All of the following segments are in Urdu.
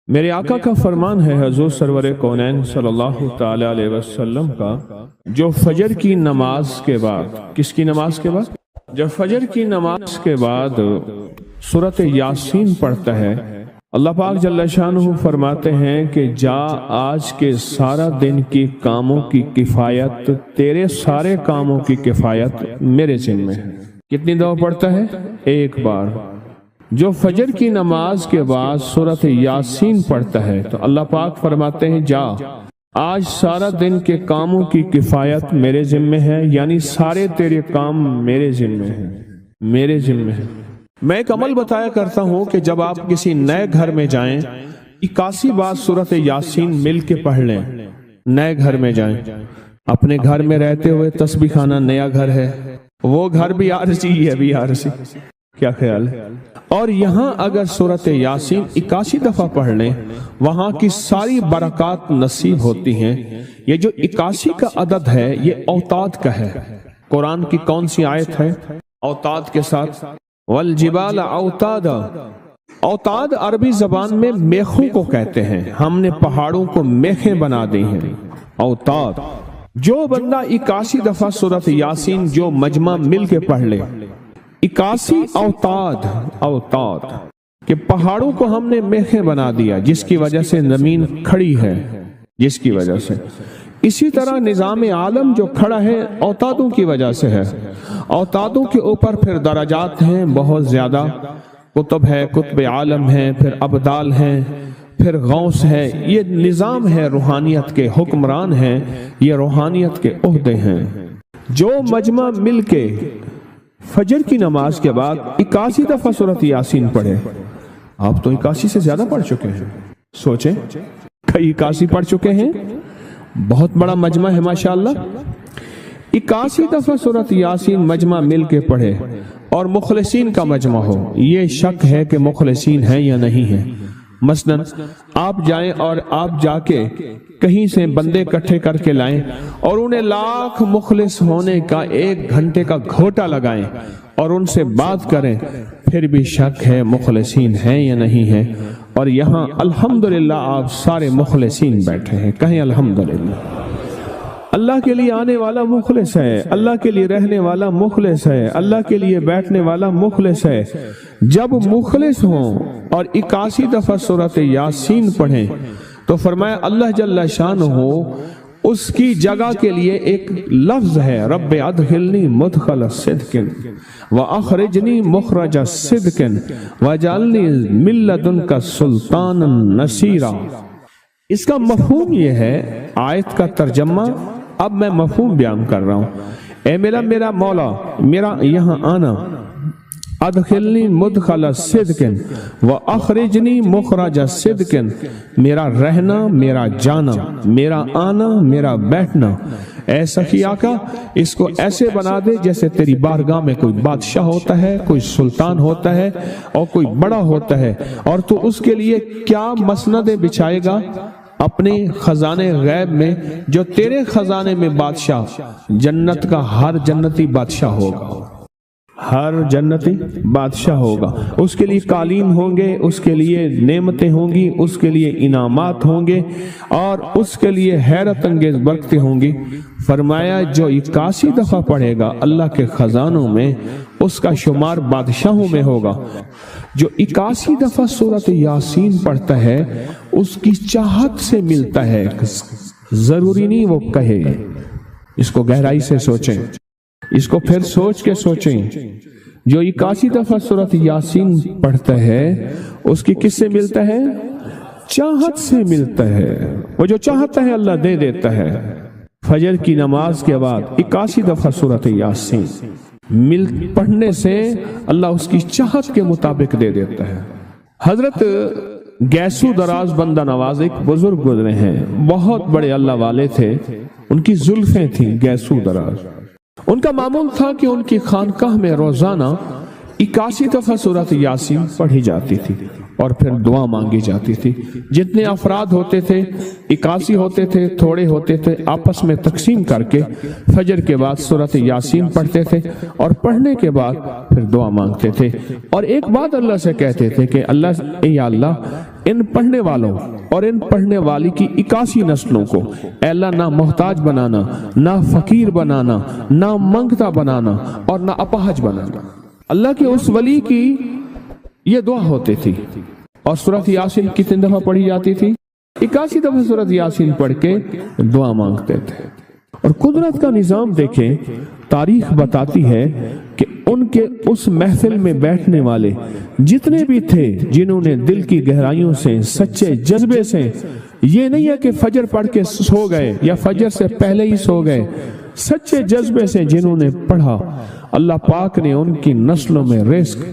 میرے آقا کا فرمان ہے حضور سرور کونین صلی اللہ تعالی علیہ وسلم کا، جو فجر کی نماز کے بعد، کس کی نماز کے بعد؟ جب فجر کی نماز کے بعد سورۃ یاسین پڑھتا ہے، اللہ پاک جل شانہ فرماتے ہیں کہ جا آج کے سارا دن کی کاموں کی کفایت، تیرے سارے کاموں کی کفایت میرے ذمہ ہے۔ کتنی دفعہ پڑھتا ہے؟ ایک بار۔ جو فجر کی نماز کے بعد سورۃ یاسین پڑھتا ہے تو اللہ پاک فرماتے ہیں جا آج سارا دن کے کاموں کی کفایت میرے ذمہ ہے، یعنی سارے تیرے کام میرے ذمہ ہیں، میرے ذمہ ہیں۔ میں ایک عمل بتایا کرتا ہوں کہ جب آپ کسی نئے گھر میں جائیں 81 بار سورۃ یاسین مل کے پڑھ لیں۔ نئے گھر میں جائیں، اپنے گھر میں رہتے ہوئے تسبیح خانہ نیا گھر ہے، وہ گھر بھی عارضی ہے، بھی عارضی، کیا خیال ہے؟ اور یہاں اگر سورۃ یاسین 81 دفعہ پڑھ لیں، وہاں کی ساری برکات نصیب ہوتی ہیں۔ یہ جو 81 کا عدد ہے یہ اوتاد کا ہے۔ قرآن کی کون سی آیت ہے اوتاد کے ساتھ؟ والجبال اوتادا۔ اوتاد عربی زبان میں میخوں کو کہتے ہیں، ہم نے پہاڑوں کو میخیں بنا دی ہیں، اوتاد۔ جو بندہ 81 دفعہ سورۃ یاسین جو مجمع مل کے پڑھ لے، 81 اوتاد، اوتاد کہ پہاڑوں کو ہم نے میخیں بنا دیا، جس کی وجہ سے زمین کھڑی ہے، جس کی وجہ سے۔ اسی طرح نظام عالم جو کھڑا ہے اوتادوں کی وجہ سے ہے۔ اوتادوں کے اوپر پھر درجات ہیں بہت زیادہ، قطب ہے، قطب عالم ہے، پھر ابدال ہیں، پھر غوث ہے۔ یہ نظام ہے، روحانیت کے حکمران ہیں، یہ روحانیت کے عہدے ہیں۔ جو مجمع مل کے فجر کی نماز کے بعد 81 دفعہ سورۃ یاسین پڑھے، آپ تو 81 سے زیادہ پڑھ چکے ہیں، سوچیں کئی 81 پڑھ چکے ہیں، بہت بڑا مجمع ہے ماشاءاللہ۔ 81 دفعہ سورۃ یاسین مجمع مل کے پڑھے اور مخلصین کا مجمع ہو، یہ شک ہے کہ مخلصین ہیں یا نہیں ہیں۔ مثلا آپ جائیں اور آپ جا کے کہیں سے بندے اکٹھے کر کے لائیں اور انہیں لاکھ مخلص ہونے کا 1 گھنٹے کا گھوٹا لگائیں اور ان سے بات کریں، پھر بھی شک ہے مخلصین ہیں یا نہیں ہیں۔ اور یہاں الحمدللہ آپ سارے مخلصین بیٹھے ہیں، کہیں الحمدللہ۔ اللہ کے لیے آنے والا مخلص ہے، اللہ کے لیے رہنے والا مخلص ہے، اللہ کے لیے بیٹھنے والا مخلص ہے۔ جب مخلص ہوں اور 81 دفعہ سورۃ یاسین پڑھیں تو فرمایا اللہ جل شانہ اس کی جگہ کے لیے ایک لفظ ہے، رب ادخلنی مدخل صدق واخرجنی مخرج صدق واجعلنی من لدنک سلطانا نصیرا۔ اس کا مفہوم یہ ہے، آیت کا ترجمہ اب میں مفہوم بیان کر رہا ہوں۔ اے میرا مولا، میرا یہاں آنا، ادخلنی مدخل صدق واخرجنی مخرج صدق، میرا رہنا، میرا جانا، میرا آنا، میرا بیٹھنا، اے سخی آقا اس کو ایسے بنا دے جیسے تیری بارگاہ میں کوئی بادشاہ ہوتا ہے، کوئی سلطان ہوتا ہے اور کوئی بڑا ہوتا ہے، اور تو اس کے لیے کیا مسندیں بچھائے گا اپنے خزانے غیب میں، جو تیرے خزانے میں بادشاہ، جنت کا ہر جنتی بادشاہ ہوگا، ہر جنتی بادشاہ ہوگا، اس کے لیے قالین ہوں گے، اس کے لیے نعمتیں ہوں گی، اس کے لیے انعامات ہوں گے، اور اس کے لیے حیرت انگیز برکتیں ہوں گی۔ فرمایا جو 81 دفعہ پڑھے گا اللہ کے خزانوں میں، اس کا شمار بادشاہوں میں ہوگا۔ جو 81 دفعہ سورۃ یاسین پڑھتا ہے اس کی چاہت سے ملتا ہے، ضروری نہیں وہ کہے۔ اس کو گہرائی سے سوچیں، اس کو پھر سوچ کے سوچیں۔ جو 81 دفعہ سورۃ یاسین پڑھتا ہے اس کی کس سے ملتا ہے؟ چاہت سے ملتا ہے۔ وہ جو چاہتا ہے اللہ دے دیتا ہے۔ فجر کی نماز کے بعد 81 دفعہ سورۃ یاسین پڑھنے سے اللہ اس کی چاہت کے مطابق دے دیتا ہے۔ حضرت گیسو دراز بندہ نواز ایک بزرگ گزرے ہیں، بہت بڑے اللہ والے تھے، ان کی زلفیں تھیں گیسو دراز۔ ان کا معمول تھا کہ ان کی خانقاہ میں روزانہ 81 دفعہ سورۃ یاسین پڑھی جاتی تھی اور پھر دعا مانگی جاتی تھی۔ جتنے افراد ہوتے تھے 81 ہوتے تھے، تھوڑے ہوتے تھے، آپس میں تقسیم کر کے فجر کے بعد سورۃ یاسین پڑھتے تھے اور پڑھنے کے بعد پھر دعا مانگتے تھے، اور ایک بات اللہ سے کہتے تھے کہ اللہ یا اللہ ان پڑھنے والوں اور ان پڑھنے والی کی 81 نسلوں کو اے اللہ نہ محتاج بنانا، نہ فقیر بنانا، نہ منگتا بنانا اور نہ اپاہج بنانا۔ اللہ کے اس ولی کی یہ دعا ہوتی تھی، اور سورۃ یاسین کتنی دفعہ پڑھی جاتی تھی؟ 81 دفعہ سورۃ یاسین پڑھ کے دعا مانگتے تھے۔ اور قدرت کا نظام دیکھیں، تاریخ بتاتی ہے کہ ان کے اس محفل میں بیٹھنے والے جتنے بھی تھے، جنہوں نے دل کی گہرائیوں سے سچے جذبے سے، یہ نہیں ہے کہ فجر پڑھ کے سو گئے یا فجر سے پہلے ہی سو گئے، سچے جذبے سے جنہوں نے پڑھا، اللہ پاک نے ان کی نسلوں میں رزق،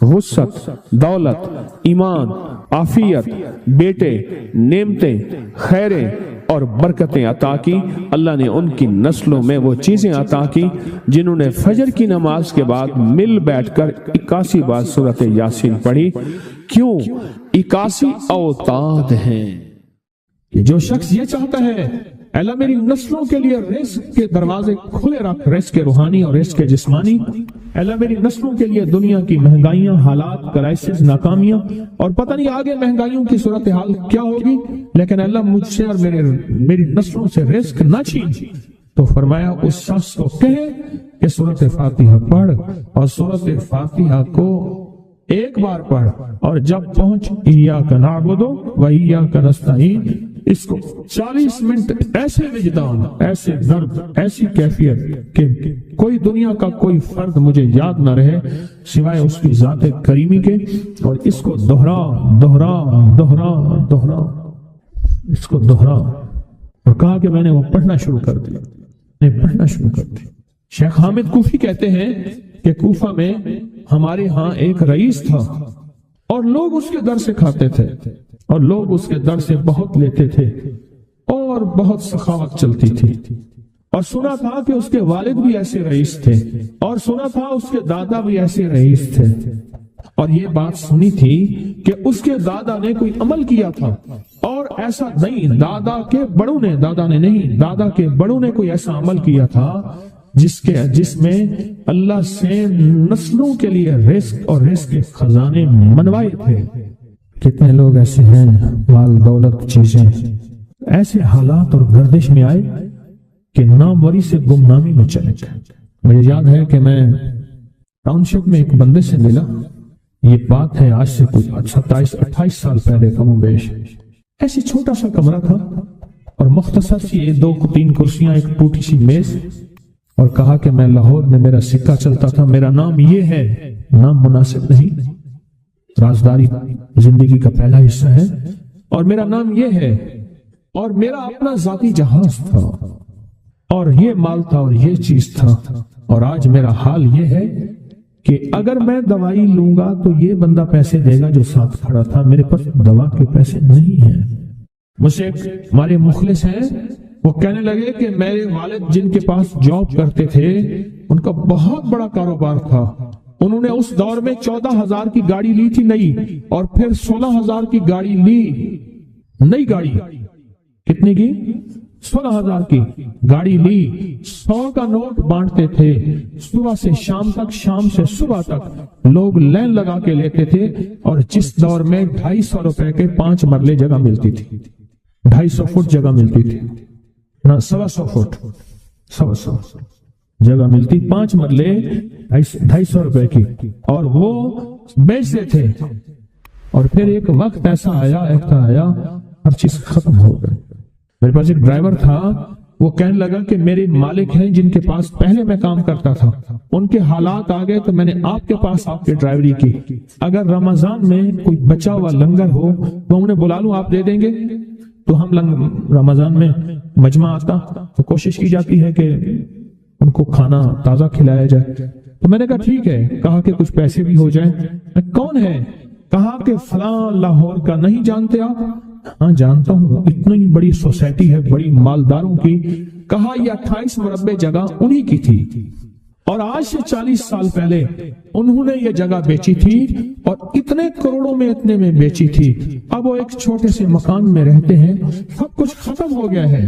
وسعت، دولت، ایمان، عافیت، بیٹے، نعمتیں، خیریں اور برکتیں عطا کی۔ اللہ نے ان کی نسلوں میں وہ چیزیں عطا کی جنہوں نے فجر کی نماز کے بعد مل بیٹھ کر 81 بار سورۃ یاسین پڑھی۔ کیوں؟ 81 اوتاد ہیں۔ جو شخص یہ چاہتا ہے اللہ میری نسلوں کے لیے رزق کے دروازے کھلے رکھ، رزق کے روحانی اور رزق کے جسمانی، اللہ میری نسلوں کے لیے دنیا کی مہنگائیاں، حالات، کرائسس، ناکامیاں اور پتہ نہیں آگے مہنگائیوں کی صورتحال کیا ہوگی، لیکن اللہ مجھ سے اور میری نسلوں سے رزق نہ چھین، تو فرمایا اس شخص کو کہے کہ سورۃ فاتحہ پڑھ، اور سورۃ فاتحہ کو ایک بار پڑھ، اور جب پہنچ ایاک نعبد و ایاک نستعین، اس کو 40 منٹ ایسے وجدان، ایسے درد، ایسی کیفیت کہ کوئی دنیا کا کوئی فرد مجھے یاد نہ رہے سوائے اس کی ذات کریمی کے، اور اس کو دہرا دہرا دہرا دہرا، اس کو دہرا، اور کہا کہ میں نے وہ پڑھنا شروع کر دیا، پڑھنا شروع کر دیا۔ شیخ حامد کوفی کہتے ہیں کہ کوفہ میں ہمارے ہاں ایک رئیس تھا، اور لوگ اس کے در سے کھاتے تھے، اور لوگ اس کے در سے بہت لیتے تھے، اور بہت سخاوت چلتی تھی، اور سنا تھا کہ اس کے والد بھی ایسے رئیس تھے، اور سنا تھا اس کے دادا بھی ایسے رئیس تھے، اور یہ بات سنی تھی کہ اس کے دادا نے کوئی عمل کیا تھا، اور ایسا نہیں، دادا کے بڑوں نے کوئی ایسا عمل کیا تھا جس میں اللہ سے نسلوں کے لیے رزق اور رزق کے خزانے منوائے تھے۔ کتنے لوگ ایسے ہیں، مال دولت چیزیں ایسے حالات اور گردش میں آئے کہ ناموری سے گمنامی میں چلے گئے۔ مجھے یاد ہے کہ میں ٹاؤن شپ میں ایک بندے سے ملا، یہ بات ہے آج سے کچھ 27-28 سال پہلے کم و بیش، ایسی چھوٹا سا کمرہ تھا اور مختصر سی 2-3 کرسیاں، ایک ٹوٹی سی میز، اور کہا کہ میں لاہور میں میرا سکہ چلتا تھا، میرا نام یہ ہے، نام مناسب نہیں، رازداری زندگی کا پہلا حصہ ہے، اور میرا نام یہ ہے، اور میرا اپنا ذاتی جہاز تھا، اور یہ مال تھا، اور یہ چیز تھا، اور آج میرا حال یہ ہے کہ اگر میں دوائی لوں گا تو یہ بندہ پیسے دے گا جو ساتھ کھڑا تھا، میرے پاس دوا کے پیسے نہیں ہیں۔ مجھ سے ہمارے مخلص ہیں، وہ کہنے لگے کہ میرے والد جن کے پاس جاب کرتے تھے ان کا بہت بڑا کاروبار تھا، انہوں نے اس دور میں 14,000 کی گاڑی لی تھی نئی، اور پھر 16,000 کی گاڑی لی، نئی گاڑی، کتنے کی؟ 16,000 کی گاڑی لی، 100 کا نوٹ بانٹتے تھے، صبح سے شام تک، شام سے صبح تک لوگ لائن لگا کے لیتے تھے، اور جس دور میں 250 روپے کے 5 مرلے جگہ ملتی تھی، 250 فٹ جگہ ملتی تھی، نہ 125 فٹ، 125 جگہ ملتی، 5 مرلے 250 روپے کی، اور وہ بیچتے تھے۔ اور پھر ایک وقت ایسا آیا ہر چیز ختم ہو گئی۔ میرے پاس ایک ڈرائیور تھا، وہ کہنے لگا کہ میرے مالک ہیں جن کے پاس پہلے میں کام کرتا تھا، ان کے حالات آ گئے تو میں نے آپ کے پاس آپ کی ڈرائیوری کی، اگر رمضان میں کوئی بچا ہوا لنگر ہو تو انہیں بلا لوں، آپ دے دیں گے؟ تو ہم رمضان میں مجمع آتا تو کوشش کی جاتی ہے کہ ان کو کھانا تازہ کھلایا جائے، تو میں نے کہا ٹھیک ہے، کہا کہ کچھ پیسے بھی ہو جائیں۔ کون ہے؟ کہا کہ فلاں لاہور کا، نہیں جانتے آپ؟ ہاں جانتا ہوں، اتنی بڑی سوسائٹی ہے، بڑی مالداروں کی۔ کہا یہ 28 مربع جگہ انہی کی تھی، اور آج سے 40 سال پہلے انہوں نے یہ جگہ بیچی تھی، اور اتنے کروڑوں میں اتنے میں بیچی تھی، اب وہ ایک چھوٹے سے مکان میں رہتے ہیں، سب کچھ ختم ہو گیا ہے،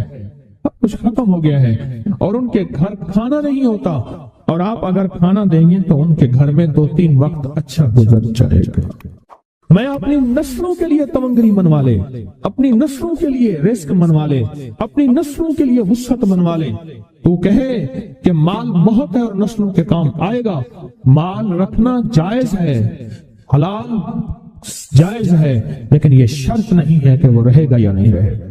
سب کچھ ختم ہو گیا ہے، اور ان کے گھر کھانا نہیں ہوتا، اور آپ اگر کھانا دیں گے تو ان کے گھر میں 2-3 وقت اچھا گزر جائے گا۔ میں اپنی نسلوں کے لیے تمنگری منوا لے، اپنی نسلوں کے لیے رزق منوا لے، اپنی نسلوں کے لیے وسعت منوا لے۔ تو کہے کہ مال بہت ہے اور نسلوں کے کام آئے گا، مال رکھنا جائز ہے، حلال جائز ہے، لیکن یہ شرط نہیں ہے کہ وہ رہے گا یا نہیں رہے گا۔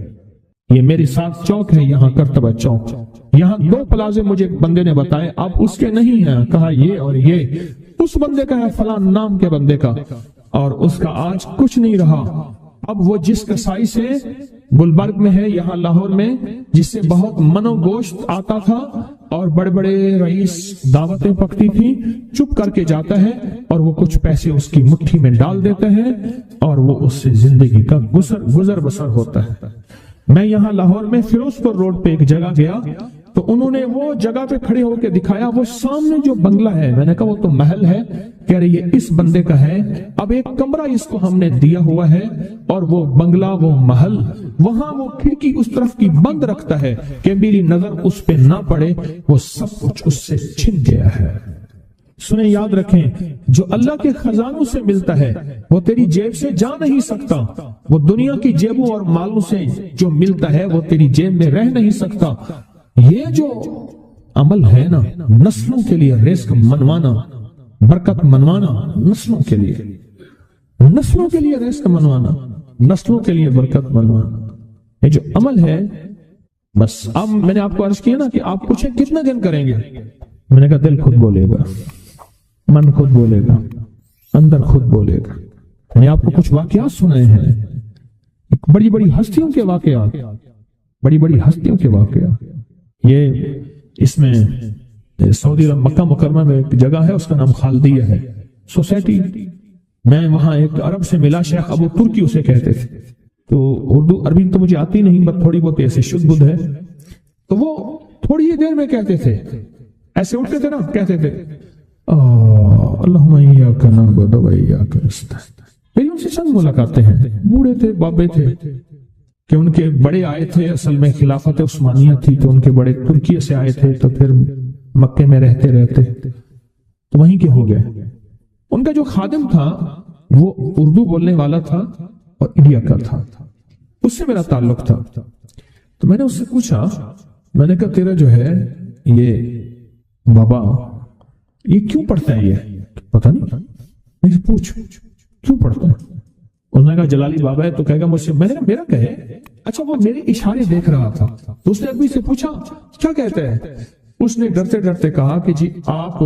یہ میری ساتھ چوک ہے، یہاں کرتبہ چوک، یہاں 2 پلازے مجھے بندے نے بتائے، آپ اس کے نہیں ہیں، کہا یہ اور یہ اس بندے کا ہے، فلاں نام کے بندے کا، اور اس کا آج کچھ نہیں رہا۔ اب وہ جس کسائی سے گلبرگ میں ہے، یہاں لاہور میں، جس سے بہت منو گوشت آتا تھا اور بڑے بڑے رئیس دعوتیں پکتی تھی، چپ کر کے جاتا ہے اور وہ کچھ پیسے اس کی مٹھی میں ڈال دیتے ہیں اور وہ اس سے زندگی کا گزر بسر ہوتا ہے۔ میں یہاں لاہور میں فیروز پور روڈ پہ ایک جگہ گیا تو انہوں نے وہ جگہ پہ کھڑے ہو کے دکھایا، وہ سامنے جو بنگلہ ہے، میں نے کہا وہ تو محل ہے، کہہ رہے یہ اس بندے کا ہے، اب ایک کمرہ اس کو ہم نے دیا ہوا ہے اور وہ بنگلہ وہ محل وہاں وہ کھڑکی اس طرف کی بند رکھتا ہے کہ میری نظر اس پہ نہ پڑے، وہ سب کچھ اس سے چھن گیا ہے۔ سنیں، یاد رکھیں، جو اللہ کے خزانوں سے ملتا ہے وہ تیری جیب سے جا نہیں سکتا، وہ دنیا کی جیبوں اور مالوں سے جو ملتا ہے وہ تیری جیب میں رہ نہیں سکتا۔ یہ جو عمل ہے نا، نسلوں کے لیے رزق منوانا، برکت منوانا، نسلوں کے لیے رزق منوانا، نسلوں کے لیے برکت منوانا، یہ جو عمل ہے، بس اب میں نے آپ کو عرض کیا نا کہ آپ پوچھیں کتنا دن کریں گے، میں نے کہا دل خود بولے گا، من خود بولے گا، اندر خود بولے گا۔ میں نے آپ کو کچھ واقعات سنائے ہیں، بڑی بڑی ہستیوں کے واقعات، یہ اس میں سعودی عرب مکہ مکرمہ میں ایک جگہ ہے، اس کا نام خالدیہ ہے سوسائٹی۔ میں وہاں ایک عرب سے ملا، شیخ ابو ترکی اسے کہتے تھے، تو اردو عربی تو مجھے آتی نہیں، بس تھوڑی بہت ایسے شدھ بدھ ہے، تو وہ تھوڑی ہی دیر میں کہتے تھے، ایسے اٹھتے تھے نا، کہتے تھے اللہم ایاک نعبد و ایاک نستعین۔ میری ان سے چند ملاقاتیں ہیں، بوڑھے تھے، بابے تھے، کہ ان کے بڑے آئے تھے، اصل میں خلافت عثمانیہ تھی تو ان کے بڑے ترکیہ سے آئے تھے، تو پھر مکے میں رہتے تو وہیں کے ہو گئے۔ ان کا جو خادم تھا وہ اردو بولنے والا تھا اور انڈیا کا تھا، اس سے میرا تعلق تھا۔ تو میں نے اس سے پوچھا، میں نے کہا تیرا جو ہے یہ بابا یہ کیوں پڑھتا ہے؟ یہ پتہ نہیں، مجھے پوچھ کیوں پڑھتا ہے؟ انہوں نے کہا جلالی بابا ہے تو کہے گا مجھ سے، میں نے کہا میرا کہے، اچھا وہ میرے اشارے دیکھ رہا تھا، تو اس نے ابھی سے پوچھا کیا کہتا ہے؟ اس نے ڈرتے ڈرتے کہا کہ جی آپ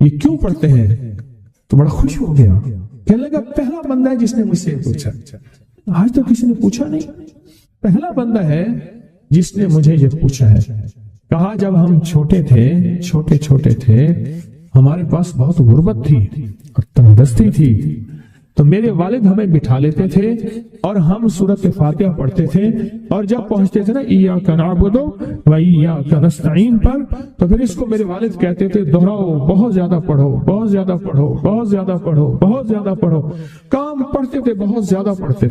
یہ کیوں پڑھتے ہیں؟ تو بڑا خوش ہو گیا، کہنے لگا پہلا بندہ ہے جس نے مجھ سے پوچھا، آج تو کسی نے پوچھا نہیں، پہلا بندہ ہے جس نے مجھے یہ پوچھا ہے۔ کہا جب ہم چھوٹے تھے ہمارے پاس بہت غربت تھی اور تنگدستی تھی، تو میرے والد ہمیں بٹھا لیتے تھے اور ہم سورۃ فاتحہ پڑھتے تھے، اور جب پہنچتے تھے نا ایاک نعبد و ایاک نستعین پر، تو پھر اس کو میرے والد کہتے تھے دہراؤ، بہت زیادہ پڑھو، بہت زیادہ پڑھو، بہت زیادہ پڑھو، بہت زیادہ پڑھو۔ کام پڑھتے تھے، بہت زیادہ پڑھتے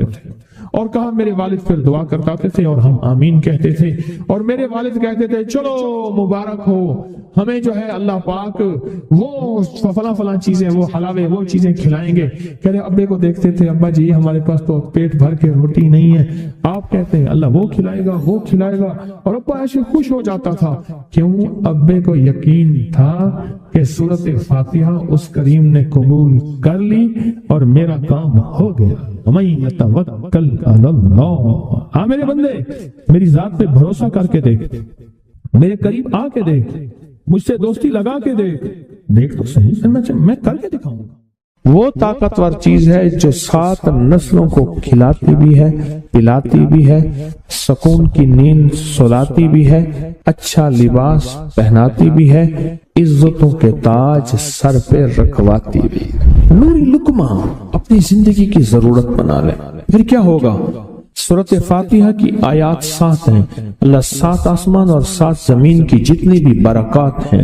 تھے، اور کہا میرے والد پھر دعا کرتے تھے اور ہم آمین کہتے تھے، اور میرے والد کہتے تھے چلو مبارک ہو ہمیں جو ہے اللہ پاک وہ فلاں چیزیں، وہ حلاوے، وہ چیزیں کھلائیں گے۔ کہہ رہے ابے کو دیکھتے تھے، ابا جی ہمارے پاس تو پیٹ بھر کے روٹی نہیں ہے، آپ کہتے ہیں اللہ وہ کھلائے گا، وہ کھلائے گا، اور ابا ایسے خوش ہو جاتا تھا۔ کیوں؟ ابے کو یقین تھا کہ سورۃ فاتحہ اس کریم نے قبول کر لی اور میرا کام ہو گیا۔ وَمَن يَتَوَكَّلْ عَلَى اللَّهِ، ہاں میرے بندے میری ذات پہ بھروسہ کر کے دیکھ، میرے قریب آ کے دیکھ، مجھ سے دوستی لگا کے دیکھ تو صحیح، میں کر کے دکھاؤں گا۔ وہ طاقتور چیز ہے جو 7 نسلوں کو کھلاتی بھی ہے، پلاتی بھی ہے، سکون کی نیند سلاتی بھی ہے، اچھا لباس پہناتی بھی ہے، عزتوں کے تاج سر پہ رکھواتی بھی۔ نوری لقمہ اپنی زندگی کی ضرورت بنا لیں، پھر کیا ہوگا؟ سورۃ فاتحہ کی آیات 7 ہیں، اللہ 7 آسمان اور 7 زمین کی جتنی بھی برکات ہیں،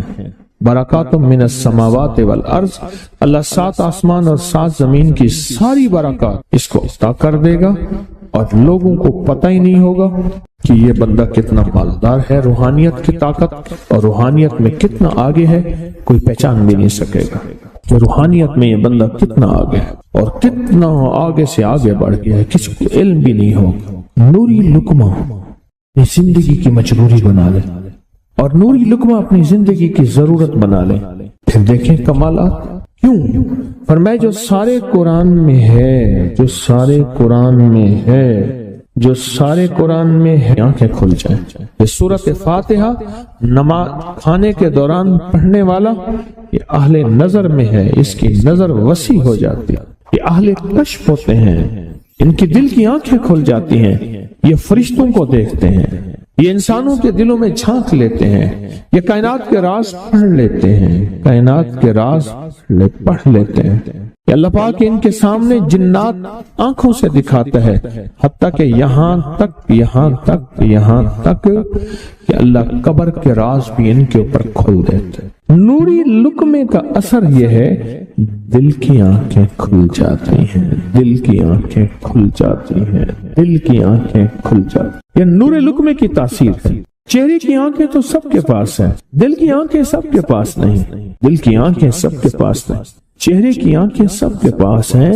برکات من السماوات والارض، اللہ 7 آسمان اور 7 زمین کی ساری برکات اس کو عطا کر دے گا، اور لوگوں کو پتہ ہی نہیں ہوگا کہ یہ بندہ کتنا مالدار ہے، روحانیت کی طاقت اور روحانیت میں کتنا آگے ہے، کوئی پہچان بھی نہیں سکے گا۔ کہ روحانیت میں یہ بندہ کتنا آگے ہے اور کتنا آگے سے آگے بڑھ گیا ہے، کسی کو علم بھی نہیں ہوگا۔ نوری لقمہ اپنی زندگی کی مجبوری بنا لے اور نوری لقمہ اپنی زندگی کی ضرورت بنا لے، پھر دیکھیں کمالات۔ کیوں؟ فرمائے جو سارے قرآن میں ہے، جو سارے قرآن میں ہے، جو سارے قرآن میں ہے، آنکھیں کھل جائیں۔ یہ سورۃ فاتحہ نماز کھانے کے دوران پڑھنے والا یہ اہل نظر میں ہے، اس کی نظر وسیع ہو جاتی ہے، یہ اہل کشف ہوتے ہیں، ان کی دل کی آنکھیں کھل جاتی ہیں، یہ فرشتوں کو دیکھتے ہیں، یہ انسانوں کے دلوں میں جھانک لیتے ہیں، یہ کائنات کے راز پڑھ لیتے ہیں، کائنات کے راز پڑھ لیتے ہیں۔ کہ اللہ پاک ان کے سامنے جنات آنکھوں سے دکھاتا ہے، حتیٰ کہ یہاں تک کہ اللہ قبر کے راز بھی ان کے اوپر کھول دیتے ہیں۔ نوری لقمے کا اثر یہ ہے دل کی آنکھیں کھل جاتی ہیں، دل کی آنکھیں کھل جاتی ہیں، دل کی آنکھیں کھل جاتی ہیں۔ یہ نور لقمے کی تاثیر ہے۔ چہرے کی آنکھیں تو سب کے پاس ہیں، دل کی آنکھیں سب کے پاس نہیں، دل کی آنکھیں سب کے پاس نہیں، چہرے کی آنکھیں سب کے پاس ہیں،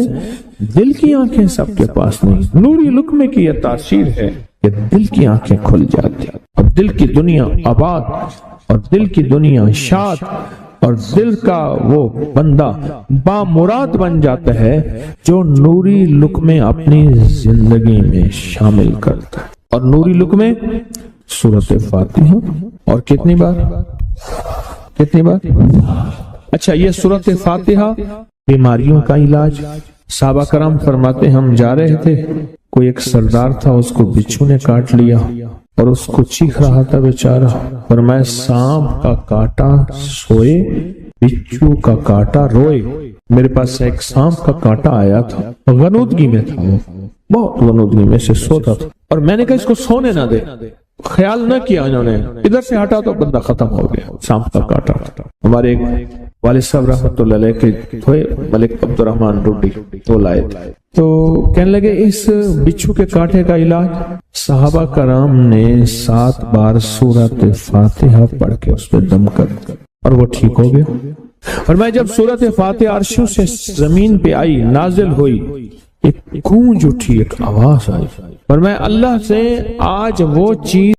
دل کی آنکھیں سب کے پاس نہیں۔ نوری لقمے کی یہ تاثیر ہے کہ دل کی آنکھیں کھل جاتی ہیں اور دل کی دنیا آباد اور دل کی دنیا شاد اور دل کا وہ بندہ بامراد بن جاتا ہے جو نوری لقمے اپنی زندگی میں شامل کرتا ہے۔ اور نوری لقمے سورۃ فاتحہ اور کتنی بار؟ اچھا، یہ سورۃ فاتحہ بیماریوں کا علاج۔ صحابہ کرام فرماتے ہم جا رہے تھے، کوئی ایک سردار تھا، اس کو بچھو نے کاٹ لیا اور اس کو چیخ رہا تھا بیچارہ۔ فرمایا سانپ کا کاٹا سوئے، بچھو کا کاٹا روئے۔ میرے پاس ایک سانپ کا کاٹا آیا تھا، غنودگی میں تھا، وہ بہت غنودگی میں سے سوتا تھا، اور میں نے کہا اس کو سونے نہ دے، خیال نہ کیا انہوں نے، ادھر سے ہٹا تو بندہ ختم ہو گیا، سانپ کا کاٹا۔ ہمارے ایک والد صاحب رحمۃ اللہ علیہ کے تھے ملک عبد الرحمن روڈی، تو لائے تو کہنے لگے اس بچھو کے کاٹے کا علاج صحابہ کرام نے 7 بار سورۃ فاتحہ پڑھ کے اس پہ دم کر اور وہ ٹھیک ہو گیا۔ اور میں جب سورۃ فاتحہ عرشوں سے زمین پہ آئی، نازل ہوئی، ایک گونج اٹھی، ایک آواز آئی، اور میں اللہ سے آج وہ چیز